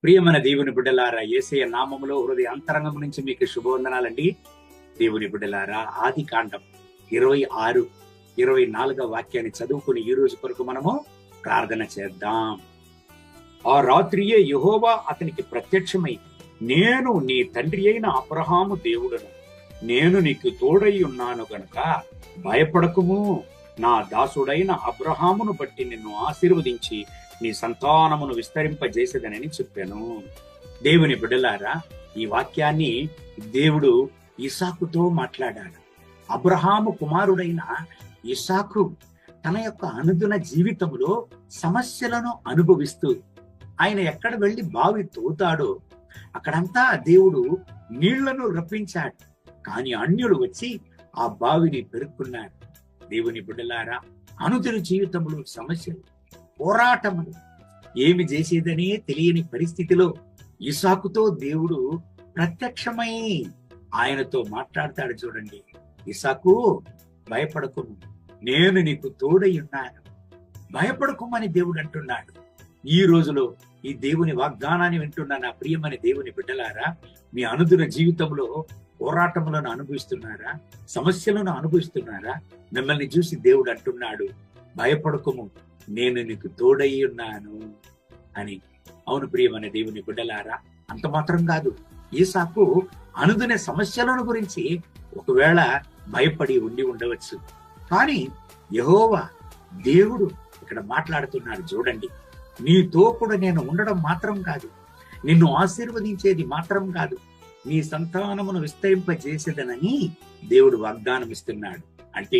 ప్రియమైన దేవుని బిడ్డలారా, యేసయ్య నామములో హృదయ అంతరంగం నుంచి మీకు శుభవందనాలండి. దేవుని బిడ్డలారా, ఆది కాండం 26, 24 వాక్యాన్ని చదువుకుని ఈ రోజు కొరకు మనము ప్రార్థన చేద్దాం. ఆ రాత్రియే యెహోవా అతనికి ప్రత్యక్షమై, నేను నీ తండ్రి అయిన అబ్రహాము దేవుడను, నేను నీకు తోడై ఉన్నాను గనుక భయపడకుము. నా దాసుడైన అబ్రహామును బట్టి నిన్ను ఆశీర్వదించి నీ సంతానమును విస్తరింపజేసేదనని చెప్పాను. దేవుని బిడ్డలారా, ఈ వాక్యాన్ని దేవుడు ఇస్సాకుతో మాట్లాడాడు. అబ్రహాము కుమారుడైన ఇస్సాకు తన యొక్క అనుదిన జీవితంలో సమస్యలను అనుభవిస్తూ ఆయన ఎక్కడ వెళ్లి బావి తవ్వుతాడో అక్కడంతా దేవుడు నీళ్లను రప్పించాడు. కానీ అన్యులు వచ్చి ఆ బావిని పెరుక్కున్నారు. దేవుని బిడ్డలారా, అనుదిన జీవితంలో సమస్యలు, పోరాటములు, ఏమి చేసేదనే తెలియని పరిస్థితిలో ఇస్సాకుతో దేవుడు ప్రత్యక్షమై ఆయనతో మాట్లాడతాడు. చూడండి, ఇస్సాకు భయపడకుము, నేను నీకు తోడై ఉన్నాను, భయపడకుమని దేవుడు అంటున్నాడు. ఈ రోజులో ఈ దేవుని వాగ్దానాన్ని వింటున్న నా ప్రియమైన దేవుని బిడ్డలారా, మీ అనుదిన జీవితంలో పోరాటములను అనుభవిస్తున్నారా? సమస్యలను అనుభవిస్తున్నారా? మిమ్మల్ని చూసి దేవుడు అంటున్నాడు, భయపడకుము, నేను నీకు తోడై ఉన్నాను అని. అవును ప్రియమైన దేవుని బిడ్డలారా, అంత మాత్రం కాదు, ఇస్సాకు అనుదిన సమస్యలను గురించి ఒకవేళ భయపడి ఉండి ఉండవచ్చు. కానీ యెహోవా దేవుడు ఇక్కడ మాట్లాడుతున్నాడు. చూడండి, నీతో కూడా నేను ఉండడం మాత్రం కాదు, నిన్ను ఆశీర్వదించేది మాత్రం కాదు, నీ సంతానమును విస్తరింపజేసేదనని దేవుడు వాగ్దానం ఇస్తున్నాడు. అంటే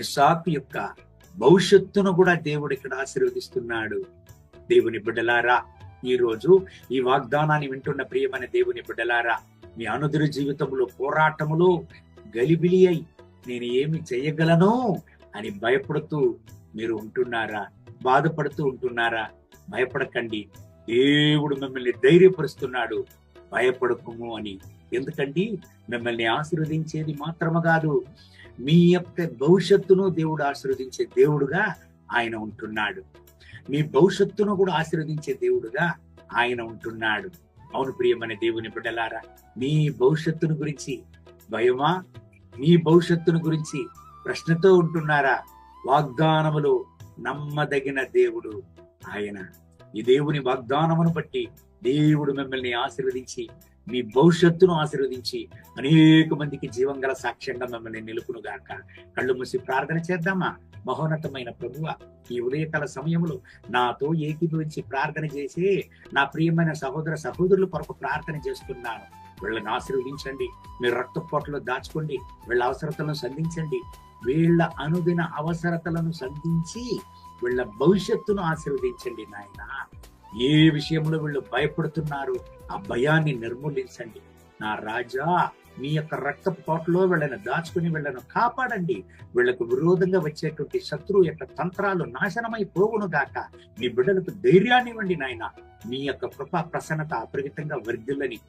ఇస్సాకు యొక్క భవిష్యత్తును కూడా దేవుడు ఇక్కడ ఆశీర్వదిస్తున్నాడు. దేవుని బిడ్డలారా, ఈ రోజు ఈ వాగ్దానాన్ని వింటున్న ప్రియమైన దేవుని బిడ్డలారా, మీ అనుదిన జీవితంలో పోరాటములో గలిబిలి అయి నేను ఏమి చేయగలను అని భయపడుతూ మీరు ఉంటున్నారా? బాధపడుతూ ఉంటున్నారా? భయపడకండి, దేవుడు మిమ్మల్ని ధైర్యపరుస్తున్నాడు, భయపడకుము అని. ఎందుకంటే మిమ్మల్ని ఆశీర్వదించేది మాత్రమే కాదు, మీ యొక్క భవిష్యత్తును దేవుడు ఆశీర్వదించే దేవుడుగా ఆయన ఉంటున్నాడు. మీ భవిష్యత్తును కూడా ఆశీర్వదించే దేవుడుగా ఆయన ఉంటున్నాడు. అవును ప్రియమైన దేవుని బిడ్డలారా, మీ భవిష్యత్తును గురించి భయమా? మీ భవిష్యత్తును గురించి ప్రశ్నతో ఉంటున్నారా? వాగ్దానములో నమ్మదగిన దేవుడు ఆయన. ఈ దేవుని వాగ్దానమును బట్టి దేవుడు మిమ్మల్ని ఆశీర్వదించి మీ భవిష్యత్తును ఆశీర్వదించి అనేక మందికి జీవం గల సాక్ష్యంగా మిమ్మల్ని నిలుపును గాక. కళ్ళు మూసి ప్రార్థన చేద్దామా? మహోన్నతమైన ప్రభువా, ఈ ఉదయకాల సమయంలో నాతో ఏకీభవించి ప్రార్థన చేసి నా ప్రియమైన సహోదర సహోదరుల కొరకు ప్రార్థన చేస్తున్నాను. వీళ్ళని ఆశీర్వదించండి, మీరు రక్తపోట్లో దాచుకోండి, వీళ్ళ అవసరతలను సంధించండి, వీళ్ళ అనుదిన అవసరతలను సంధించి వీళ్ళ భవిష్యత్తును ఆశీర్వదించండి నాయన. ఏ విషయంలో వీళ్ళు భయపడుతున్నారు, ఆ భయాన్ని నిర్మూలించండి నా రాజా. మీ యొక్క రక్తపు కోటలో వీళ్ళని దాచుకుని వీళ్ళను కాపాడండి. వీళ్లకు విరోధంగా వచ్చేటువంటి శత్రువు యొక్క తంత్రాలు నాశనమై పోవును గాక. మీ బిడ్డలకు ధైర్యాన్ని ఇవ్వండి నాయన. మీ యొక్క కృపా ప్రసన్నత అపరిమితంగా వర్ధిల్లని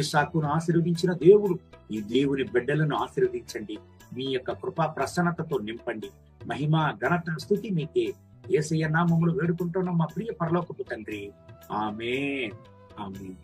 ఇస్సాకును ఆశీర్వదించిన దేవుడు ఈ దేవుని బిడ్డలను ఆశీర్వదించండి. మీ యొక్క కృపా ప్రసన్నతతో నింపండి. మహిమ ఘనత స్తుతి మీకే. యేసయ్య నామములో వేడుకుంటున్నాం మా ప్రియ పరలోకపు తండ్రి. ఆమేన్, ఆమేన్.